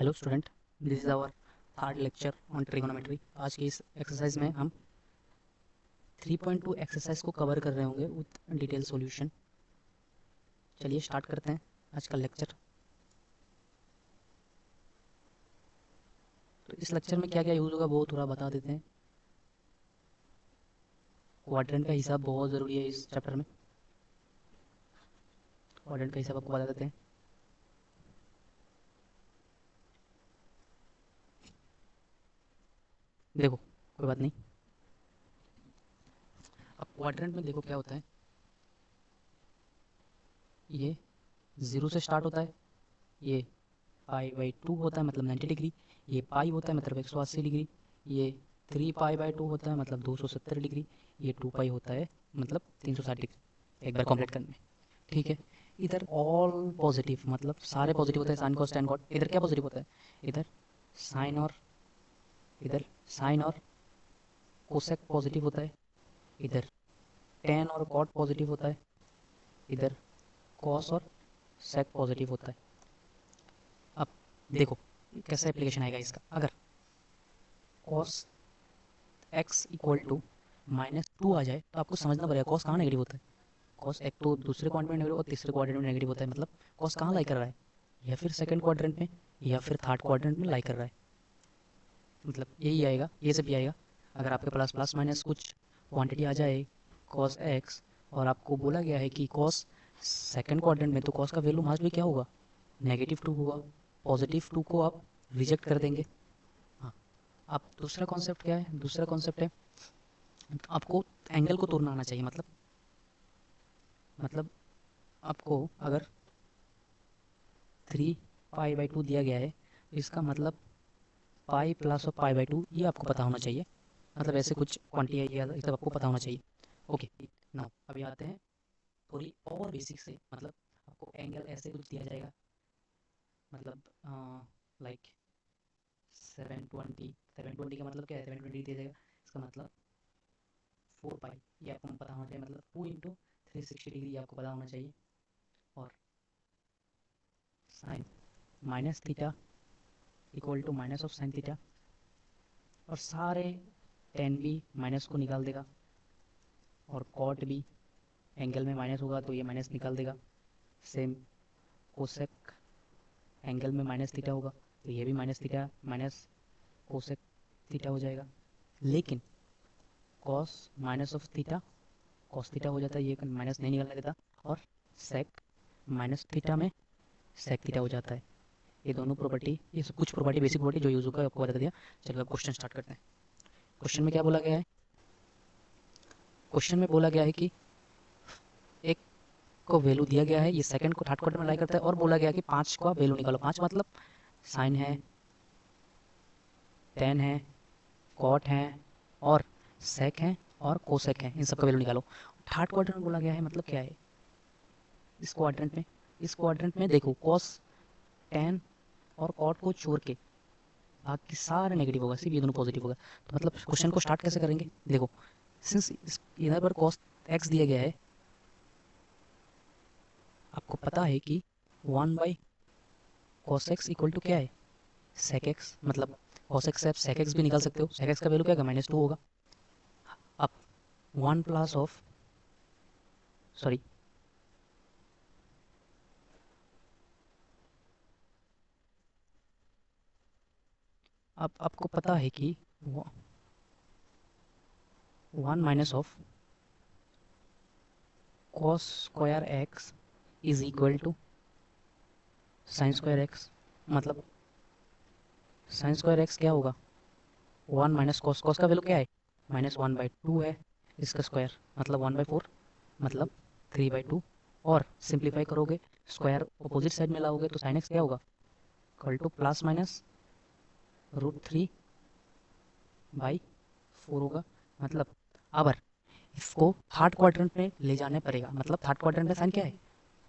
Hello student, this is our third lecture on trigonometry. आज की इस एक्सरसाइज में हम 3.2 एक्सरसाइज को कवर कर रहे होंगे विथ डिटेल सॉल्यूशन। चलिए स्टार्ट करते हैं आज का लेक्चर। तो इस लेक्चर में क्या क्या यूज़ होगा वो थोड़ा बता देते हैं। क्वाड्रेंट का हिसाब बहुत ज़रूरी है इस चैप्टर में। क्वाड्रेंट का हिसाब आपको बता देते हैं। देखो, कोई बात नहीं। अब क्वाड्रेंट में देखो क्या होता है। ये 0 से स्टार्ट होता है। ये π/2 होता है मतलब 90 डिग्री। ये पाई होता है मतलब 180 डिग्री। ये 3π/2 होता है मतलब 270 डिग्री। ये 2π होता है मतलब 360 डिग्री। एक बार कंप्लीट करने में ठीक है। इधर ऑल पॉजिटिव मतलब सारे पॉजिटिव होते हैं। Sine cos tan cot. इधर क्या पॉजिटिव होता है? इधर साइन और इधर साइन और कोसेक पॉजिटिव होता है। इधर टेन और कॉट पॉजिटिव होता है। इधर कॉस और सेक पॉजिटिव होता है। अब देखो कैसे एप्लीकेशन आएगा इसका। अगर कॉस एक्स इक्वल टू -2 आ जाए तो आपको समझना पड़ेगा कॉस कहाँ नेगेटिव होता है। कॉस एक तो दूसरे क्वाड्रेंट में नेगेटिव और तीसरे क्वाड्रेंट में नेगेटिव होता है। मतलब कॉस कहाँ लाई कर रहा है, या फिर सेकंड क्वाड्रेंट में या फिर थर्ड क्वाड्रेंट में लाई कर रहा है। मतलब यही आएगा, ये सब भी आएगा। अगर आपके पास प्लस माइनस कुछ क्वांटिटी आ जाए कॉस एक्स और आपको बोला गया है कि कॉस सेकंड क्वाड्रेंट में, तो कॉस का वैल्यू मास भी क्या होगा, -2 होगा। +2 को आप रिजेक्ट कर देंगे। हाँ, अब दूसरा कॉन्सेप्ट क्या है? दूसरा कॉन्सेप्ट है आपको एंगल को तोड़ना आना चाहिए। मतलब आपको अगर 3π/2 दिया गया है तो इसका मतलब पाई प्लस और π/2 ये आपको पता होना चाहिए। मतलब ऐसे कुछ क्वांटिटी है ये सब आपको पता होना चाहिए। ओके, नाउ अभी आते हैं थोड़ी और बेसिक से। मतलब आपको एंगल ऐसे कुछ दिया जाएगा, मतलब लाइक 720 का मतलब क्या है, 720 दिया जाएगा। इसका मतलब 4π ये आपको पता होना चाहिए। मतलब 2 इंटू 360 डिग्री आपको पता होना चाहिए। और sine minus theta equal to minus of sine theta. और सारे टेन भी माइनस को निकाल देगा। और कॉट भी एंगल में माइनस होगा तो ये माइनस निकाल देगा। सेम कोसेक एंगल में माइनस थीटा होगा तो ये भी minus theta minus cosec theta हो जाएगा। लेकिन cos minus of theta cos theta हो जाता है, ये माइनस नहीं निकलने देता। और सेक माइनस थीटा में सेक थीटा हो जाता है। ये दोनों प्रॉपर्टी, ये सब कुछ प्रॉपर्टी, बेसिक प्रॉपर्टी जो यूज होगा आपको बता दिया। चलिए अब क्वेश्चन स्टार्ट करते हैं। क्वेश्चन में क्या बोला गया है? क्वेश्चन में बोला गया है कि एक को वैल्यू दिया गया है, ये सेकंड को थर्ड क्वाड्रेंट में लाई करता है। और बोला गया है कि 5 का वैल्यू निकालो। 5 मतलब साइन है, टेन है, कॉट है और सेक है और कोसेक है। इन सब का वैल्यू निकालो। थर्ड क्वाड्रेंट में बोला गया है मतलब क्या है इस क्वाड्रेंट में देखो कॉस टेन और कॉट को छोड़ के बाकी सारे नेगेटिव होगा, सिर्फ ये दोनों पॉजिटिव होगा। तो मतलब क्वेश्चन को स्टार्ट कैसे करेंगे? देखो, सिंस इधर पर कॉस एक्स दिया गया है, आपको पता है कि 1/cos x इक्वल टू क्या है, sec x। मतलब cos x से आप sec x भी निकाल सकते हो। sec x का वैल्यू क्या होगा, -2 होगा। अब 1 प्लस ऑफ सॉरी अब आपको पता है कि 1 minus of cos square x is equal to sine square x। मतलब साइन स्क्वायर x क्या होगा, 1 माइनस कॉस। कॉस का वैल्यू क्या है, -1/2 है। इसका स्क्वायर मतलब 1/4 मतलब 3/2। और सिंप्लीफाई करोगे, स्क्वायर अपोजिट साइड में लाओगे तो साइन एक्स क्या होगा, इक्वल टू +-√3/4 होगा। मतलब अब इसको थर्ड क्वाड्रेंट में ले जाने पड़ेगा। मतलब थर्ड क्वाड्रेंट में साइन क्या है,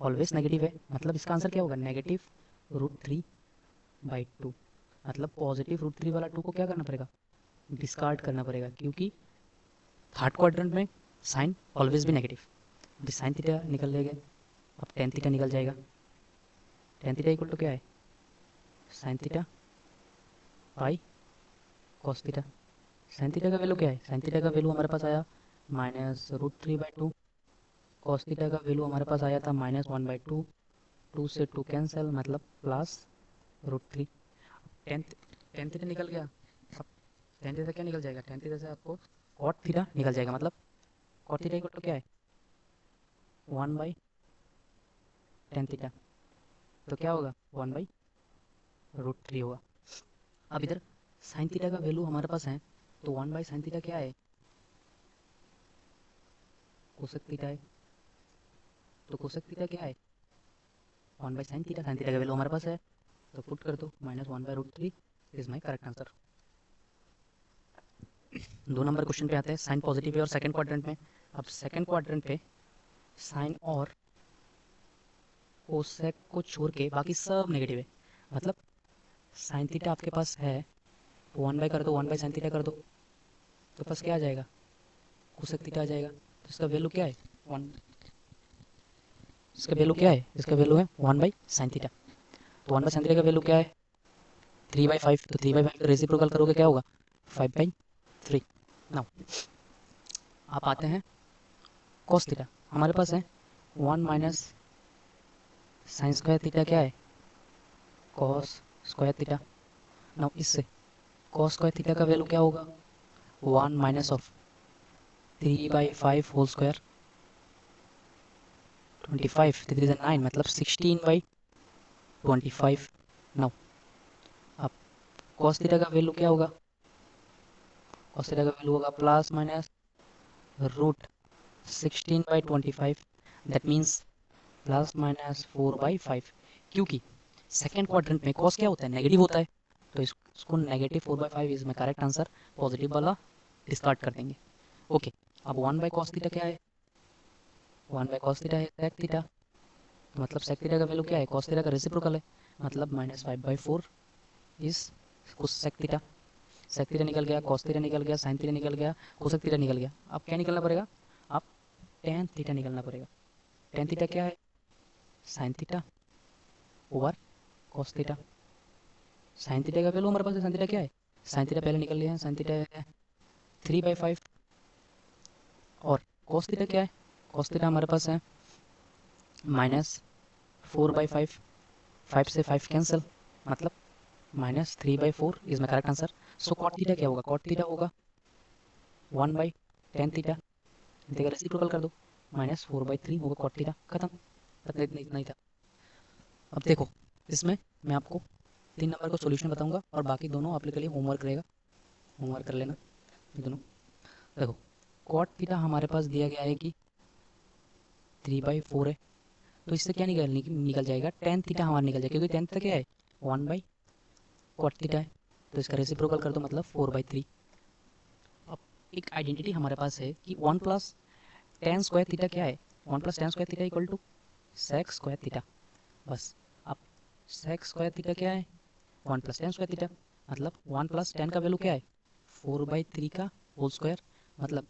ऑलवेज नेगेटिव है। मतलब इसका आंसर क्या होगा, -√3/2। मतलब +√3 वाला 2 को क्या करना पड़ेगा, डिस्कार्ड करना पड़ेगा, क्योंकि थर्ड क्वाड्रेंट में साइन ऑलवेज भी नेगेटिव। अभी साइन थीटा निकल जाएगा, अब टेन थीटा निकल जाएगा। टेन थीटा इक्वल टू क्या है, sine theta pi cos theta. Sine theta का वैल्यू क्या है? साइन थीटा का वैल्यू हमारे पास आया -√3/2। कॉस थीटा का वैल्यू हमारे पास आया था -1/2। 2 से 2 कैंसिल, मतलब +√3। टेन टेन थीटा निकल गया। अब टेन थीटा क्या निकल जाएगा? टेन थीटा से आपको कॉट थीटा निकल जाएगा। मतलब कॉट थीटा इक्वल टू क्या है? 1/tan theta. तो क्या होगा? 1/√3 होगा। अब इधर साइन थीटा का वैल्यू हमारे पास है, तो 1/sin थीटा क्या है? कोसेक थीटा है। तो कोसेक थीटा क्या है? 1/sin theta. साइन थीटा का वैल्यू हमारे पास है, तो पुट कर दो, -1/√3 is my correct answer. 2 number question पे आते हैं। साइन पॉजिटिव है और सेकंड क्वाड्रेंट में। अब सेकंड क्वाड्रेंट पे साइन और कोसेक को छोड़ के बाकी सब नेगेटिव है। मतलब साइन थीटा आपके पास है, तो 1 कर दो, 1/sin थीटा कर दो, तो पास क्या आ जाएगा? कोसेक थीटा आ जाएगा। तो इसका वैल्यू क्या है? 1। इसका वैल्यू क्या है? इसका वैल्यू है 1/sin थीटा। तो 1/sin थीटा का वैल्यू क्या है? 3/5। तो 3/5 का रेसिप्रोकल करोगे क्या होगा? 5/3। नाउ आप आते हैं cos थीटा। हमारे पास है 1 - sin² थीटा क्या है? cos² theta. नाउ इससे cos² थीटा का वैल्यू क्या होगा? 1 - 3/5 होल स्क्वायर। 25, 3 × 9, मतलब 16/25। नाउ अब cos थीटा का वैल्यू क्या होगा? cos थीटा का वैल्यू होगा ±√16/25। That means ±4/5। क्योंकि सेकेंड क्वाड्रेंट में cos क्या होता है? नेगेटिव होता है। तो इसको -4/5 is my correct answer. Positive वाला डिस्कार्ड कर देंगे। ओके, अब 1/cos थीटा क्या है? 1/cos थीटा है sec थीटा। तो मतलब sec थीटा का वैल्यू क्या है? cos थीटा का रेसिप्रोकल है, मतलब -5/4 is sec theta. sec theta निकल गया, cos थीटा निकल गया, sin थीटा निकल गया, cosec थीटा निकल गया। अब क्या निकलना पड़ेगा? अब tan थीटा निकलना पड़ेगा। tan थीटा क्या है? sin theta over cos theta. sin theta का वैल्यू हमारे पास है, sin थीटा क्या है? sin थीटा पहले निकल लिया है, sin थीटा है 3/5। और cos थीटा क्या है? cos थीटा हमारे पास है -4/5। 5 से 5 कैंसिल, मतलब -3/4 is my correct answer. So cot theta क्या होगा? कॉट थीटा होगा 1/tan थीटा। देखा, रेसिप्रोकल कर दो, -4/3 होगा कॉट थीटा। खत्म। बस इतना ही था। अब देखो, इसमें मैं आपको 3 नंबर का सॉल्यूशन बताऊंगा और बाकी दोनों आप लोग के लिए होमवर्क रहेगा। होमवर्क कर लेना ये दोनों। देखो, कॉट थीटा हमारे पास दिया गया है कि 3/4 है, तो इससे क्या निकल जाएगा? tan थीटा हमारा निकल जाएगा, क्योंकि tan थीटा क्या है? 1/cot थीटा है। तो इसका रेसिप्रोकल कर दो, मतलब 4/3। अब एक आइडेंटिटी हमारे पास है कि 1 + tan² थीटा क्या है? 1 + tan² theta equal to sec² theta. बस। अब sec² थीटा क्या है? 1 + tan² थीटा। मतलब 1 + tan का वैल्यू क्या है? 4/3 का होल स्क्वायर, मतलब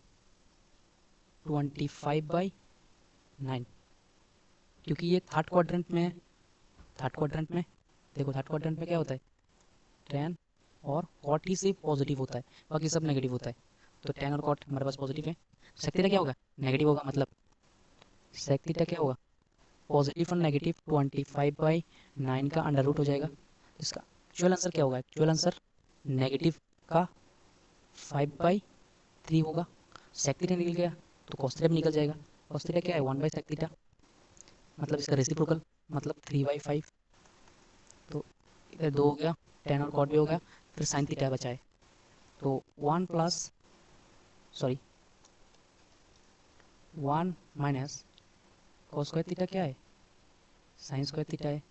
25/9। क्योंकि ये थर्ड क्वाड्रेंट में है। थर्ड क्वाड्रेंट में देखो, थर्ड क्वाड्रेंट में क्या होता है? tan और cot ही सिर्फ पॉजिटिव होता है, बाकी सब नेगेटिव होता है। तो tan और cot हमारे पास पॉजिटिव है। sec थीटा क्या होगा? नेगेटिव होगा। मतलब sec थीटा क्या होगा? पॉजिटिव और नेगेटिव 25/9 का अंडर रूट हो जाएगा। इसका एक्चुअल आंसर क्या होगा? एक्चुअल आंसर नेगेटिव का 5/3 होगा। sec थीटा निकल गया, तो cos थीटा भी निकल जाएगा। cos थीटा क्या है? 1/sec theta. मतलब इसका रेसिप्रोकल, मतलब 3/5। तो इधर 2 हो गया, tan और cot भी हो गया, फिर sin थीटा बचा है। तो 1 plus sorry 1 minus cos² theta क्या है? sin² थीटा है।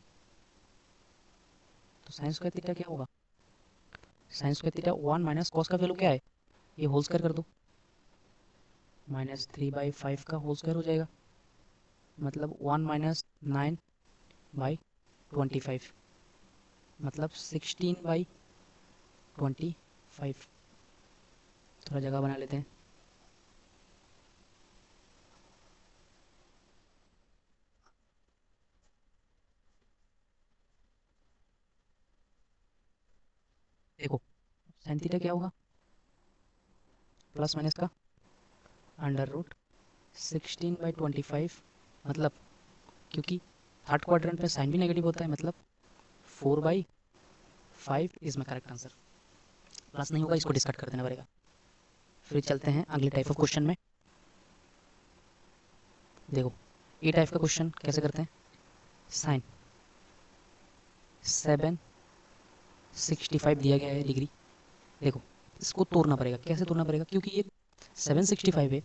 तो sin² थीटा क्या होगा? sin² थीटा 1 - cos का वैल्यू क्या है? ये होल स्क्वायर कर दो, -3/5 का होल स्क्वायर हो जाएगा, मतलब 1 - 9/25, मतलब 16/25। थोड़ा जगह बना लेते हैं। देखो साइन थीटा क्या होगा, प्लस माइनस का अंडर रूट 16/25, मतलब क्योंकि थर्ड क्वाड्रेंट में साइन भी नेगेटिव होता है, मतलब 4/5 is my correct answer. Plus नहीं होगा, इसको डिस्कार्ड कर देना पड़ेगा। फिर चलते हैं अगले टाइप ऑफ क्वेश्चन में। देखो ए टाइप का क्वेश्चन कैसे करते हैं, साइन 765 दिया गया है डिग्री। देखो इसको तोड़ना पड़ेगा, कैसे तोड़ना पड़ेगा, क्योंकि ये 765 है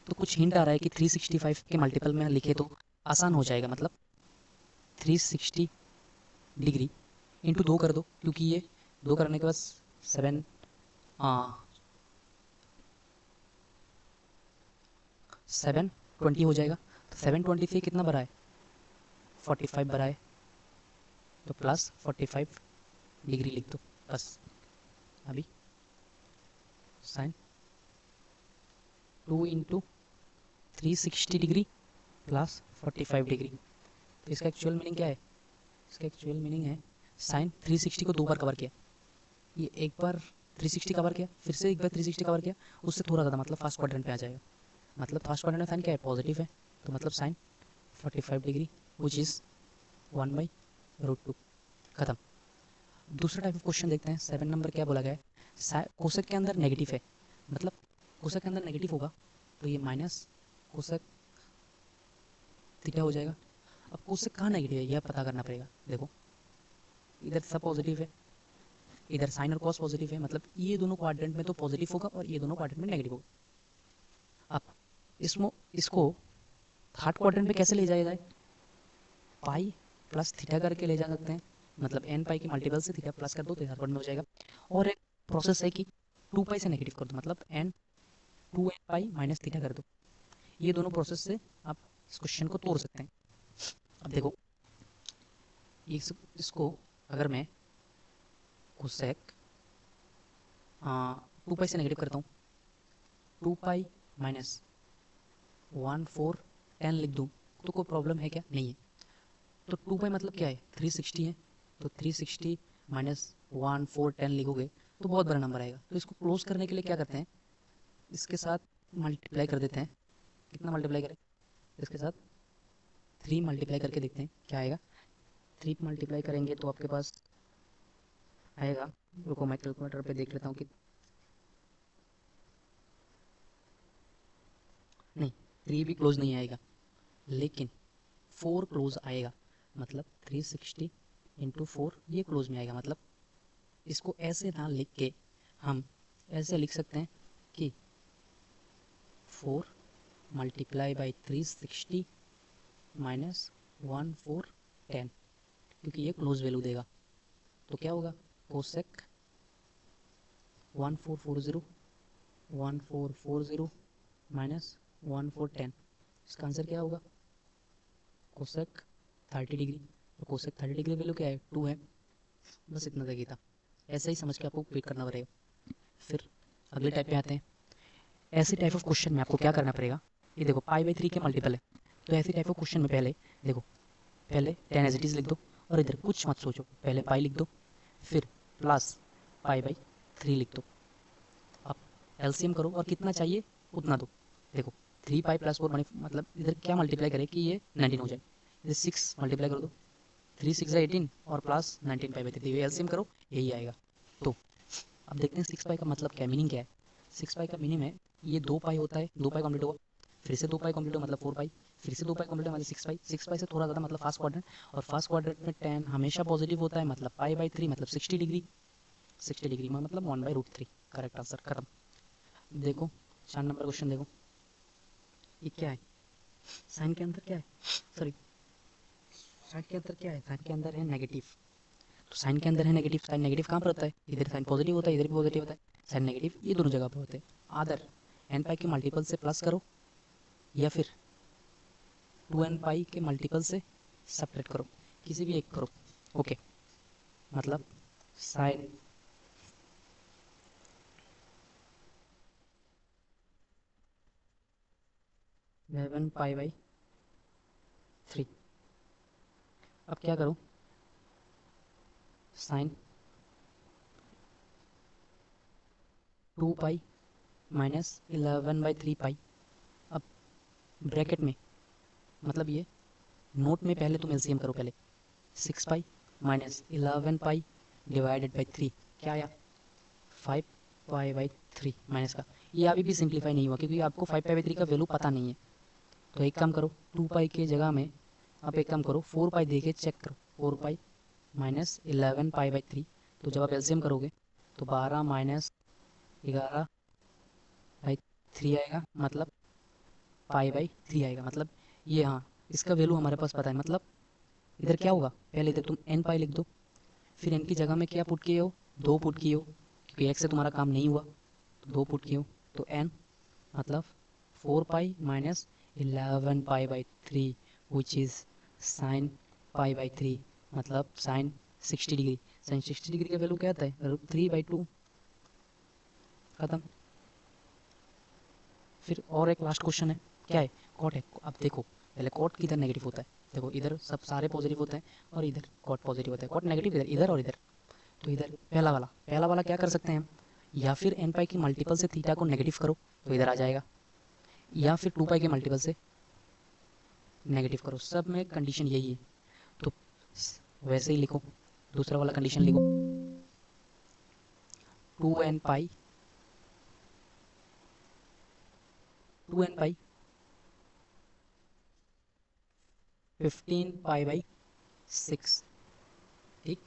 तो कुछ हिंट आ रहा है कि 365 के मल्टीपल में लिखे तो आसान हो जाएगा, मतलब 360 डिग्री इंटू 2 कर दो, क्योंकि ये 2 करने के बाद 7 720 हो जाएगा। तो 720 से कितना बड़ा है, 45 बड़ा है, तो प्लस 45 डिग्री लिख दो बस। अभी sine 2 into 360 degree plus 45 degree. तो इसका एक्चुअल मीनिंग क्या है, इसका एक्चुअल मीनिंग है साइन 360 को 2 बार कवर किया, ये एक बार 360 कवर किया, फिर से एक बार 360 कवर किया, उससे थोड़ा ज़्यादा, मतलब फर्स्ट क्वाड्रेंट पे आ जाएगा। मतलब फर्स्ट क्वाड्रेंट में साइन क्या है, पॉजिटिव है, तो मतलब साइन 45 डिग्री विच इज़ 1/√2। खत्म। दूसरा टाइप ऑफ क्वेश्चन देखते हैं। 7 नंबर क्या बोला गया है, कोसेक के अंदर नेगेटिव है, मतलब कोसेक के अंदर नेगेटिव होगा तो ये माइनस कोसेक थीटा हो जाएगा। अब कोसेक कहाँ नेगेटिव है यह पता करना पड़ेगा। देखो इधर सब पॉजिटिव है, इधर साइन और कॉस पॉजिटिव है, मतलब ये दोनों क्वाड्रेंट में तो पॉजिटिव होगा और ये दोनों क्वाड्रेंट में नेगेटिव होगा। अब इसको थर्ड क्वाड्रेंट पे कैसे ले जाया जाए, पाई प्लस थीटा करके ले जा सकते हैं, मतलब एन पाई के मल्टीपल से थीटा प्लस कर दो तो थर्ड क्वाड्रेंट में हो जाएगा। और एक प्रोसेस है कि 2 पाई से नेगेटिव कर दो, मतलब N 2n pi minus theta कर दो। ये दोनों प्रोसेस से आप इस क्वेश्चन को तोड़ सकते हैं। अब देखो इसको अगर मैं कोसेक 2 पाई से नेगेटिव करता हूँ, 2 पाई माइनस 1/4 लिख दूँ तो कोई प्रॉब्लम है क्या, नहीं है। तो 2 पाई मतलब क्या है, 360 है, तो 360 माइनस 1/4 लिखोगे तो बहुत बड़ा नंबर आएगा। तो इसको क्लोज करने के लिए क्या करते हैं, इसके साथ मल्टीप्लाई कर देते हैं। कितना मल्टीप्लाई करें, इसके साथ 3 मल्टीप्लाई करके देखते हैं क्या आएगा। 3 मल्टीप्लाई करेंगे तो आपके पास आएगा, रुको मैं कैलकुलेटर पे देख लेता हूँ कि नहीं 3 भी क्लोज नहीं आएगा, लेकिन 4 क्लोज आएगा, मतलब 360 इंटू 4 ये क्लोज में आएगा। मतलब इसको ऐसे ना लिख के हम ऐसे लिख सकते हैं कि 4 मल्टीप्लाई बाई 360 माइनस 1/4, क्योंकि ये क्लोज वैल्यू देगा। तो क्या होगा, कोसेक 1440 माइनस 1/4, इसका आंसर क्या होगा, कोसेक 30 डिग्री। और कोसेक 30 डिग्री वैल्यू क्या है, 2 है। बस इतना तक ही था, ऐसे ही समझ के आपको क्लिक करना पड़ेगा। फिर अगले टाइप पे आते हैं। ऐसे टाइप ऑफ क्वेश्चन में आपको क्या करना पड़ेगा, ये देखो π/3 के मल्टीपल है, तो ऐसे टाइप ऑफ क्वेश्चन में पहले देखो, पहले 10 एज इट इज लिख दो और इधर कुछ मत सोचो, पहले पाई लिख दो, फिर प्लस π/3 लिख दो। अब एलसीएम करो और कितना चाहिए उतना दो। देखो 3 पाई प्लस 4 मतलब इधर क्या मल्टीप्लाई करे कि ये 19 हो जाए, इधर 6 मल्टीप्लाई कर दो, 3 6 18 और प्लस 19 π/3, एलसीएम करो यही आएगा। तो अब देखते हैं 6 पाई का मतलब क्या, मीनिंग क्या है। 6 पाई का मीनिंग है ये 2 पाई होता है, 2 पाई कंप्लीट होगा, फिर से 2 पाई कंप्लीट होगा मतलब 4 पाई, फिर से 2 पाई कंप्लीट होगा मतलब 6 पाई, 6 पाई से थोड़ा ज़्यादा मतलब फास्ट क्वाड्रेंट, और फास्ट क्वाड्रेंट में 10 हमेशा पॉजिटिव होता है, मतलब π/3 मतलब 60 डिग्री, 60 डिग्री में मतलब 1/√3। करेक्ट आंसर, खत्म। देखो 4 नंबर क्वेश्चन देखो, ये क्या है, साइन के अंदर क्या है, सॉरी साइन के अंदर क्या है, साइन के अंदर है नेगेटिव। तो साइन के अंदर है नेगेटिव, साइन नेगेटिव कहाँ पर होता है, इधर साइन पॉजिटिव होता है, इधर भी पॉजिटिव होता है, साइन नेगेटिव ये दोनों जगह पर होते हैं। आदर एन पाई के मल्टीपल से प्लस करो या फिर 2n पाई के मल्टीपल से सब्ट्रैक्ट करो, किसी भी एक करो। ओके, मतलब साइन 11π/3। अब क्या करूँ, साइन 2 पाई माइनस 11/3 पाई। अब ब्रैकेट में मतलब ये नोट में पहले तुम एलसीएम करो पहले। 6 pi minus 11 pi divided by 3 क्या आया 5 पाई बाई 3 माइनस का। ये अभी भी सिंप्लीफाई नहीं हुआ क्योंकि आपको 5 पाई बाई 3 का वैल्यू पता नहीं है। तो एक काम करो 2 पाई के जगह में आप एक काम करो 4 पाई दे के चेक करो। 4 पाई माइनस 11 पाई बाई 3। तो जब आप एलसीएम करोगे तो 12 माइनस 11 बाई 3 आएगा मतलब पाई बाई 3 आएगा। मतलब ये हाँ इसका वैल्यू हमारे पास पता है। मतलब इधर क्या होगा पहले इधर तुम n पाई लिख दो, फिर n की जगह में क्या पुट किए हो 2 पुट किए हो क्योंकि x से तुम्हारा काम नहीं हुआ तो 2 पुट किए हो। तो n मतलब 4 pi minus 11 pi by 3 which is sine pi by 3 मतलब साइन 60 डिग्री। साइन 60 डिग्री का वैल्यू क्या आता है 3/2 खत्म। फिर और एक लास्ट क्वेश्चन है क्या है कॉट है। अब देखो पहले कॉट किधर नेगेटिव होता है, देखो इधर सब सारे पॉजिटिव होते हैं और इधर कॉट पॉजिटिव होता है। कॉट नेगेटिव इधर इधर और इधर। तो इधर पहला वाला क्या कर सकते हैं हम, या फिर एन पाई की मल्टीपल से थीटा को नेगेटिव करो तो इधर आ जाएगा, या फिर 2 पाई के मल्टीपल से नेगेटिव करो। सब में कंडीशन यही है। तो वैसे ही लिखो, दूसरा वाला कंडीशन लिखो 2n पाई 15 पाई बाई 6 ठीक।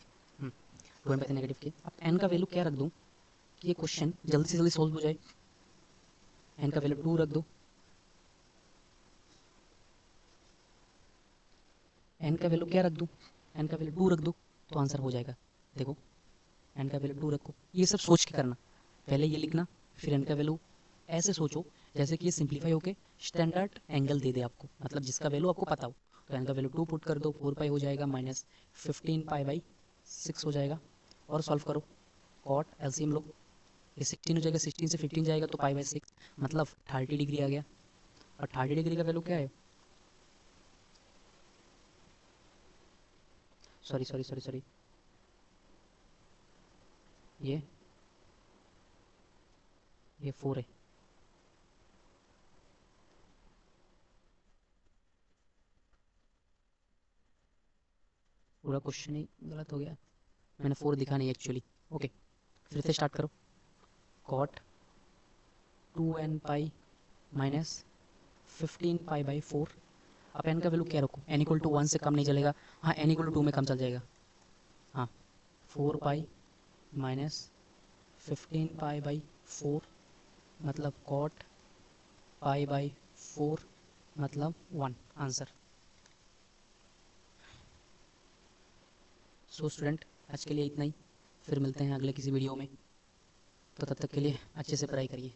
2n पाई नेगेटिव के। अब n का वैल्यू क्या रख दूं कि ये क्वेश्चन जल्दी से जल्दी सॉल्व हो जाए। n का वैल्यू 2 रख दो, n का वैल्यू क्या रख दूं n का वैल्यू 2 रख दो तो आंसर हो जाएगा। देखो n का वैल्यू 2 रखो, ये सब सोच के करना, पहले ये लिखना फिर n का वैल्यू ऐसे सोचो जैसे कि ये सिंप्लीफाई होके स्टैंडर्ड एंगल दे दे आपको, मतलब जिसका वैल्यू आपको पता हो। तो n का वैल्यू 2 पुट कर दो, 4 पाई हो जाएगा माइनस 15 पाई बाई 6 हो जाएगा। और सॉल्व करो कॉट एलसीएम लो, ये 16 हो जाएगा, 16 से 15 जाएगा तो पाई बाई 6 मतलब 30 डिग्री आ गया। और 30 डिग्री का वैल्यू क्या है, सॉरी ये 4 है। पूरा क्वेश्चन ही गलत हो गया, मैंने 4 दिखा नहीं एक्चुअली। ओके फिर से स्टार्ट करो। Cot 2n pi minus 15 pi by 4। अब n का वैल्यू क्या रखो, n इक्वल टू 1 से कम नहीं चलेगा, हाँ n इक्वल टू 2 में कम चल जाएगा। हाँ 4 पाई माइनस 15 पाई बाई 4 मतलब कॉट पाई बाई 4 मतलब 1 आंसर। सो स्टूडेंट आज के लिए इतना ही, फिर मिलते हैं अगले किसी वीडियो में। तो तब तक के लिए अच्छे से पढ़ाई करिए।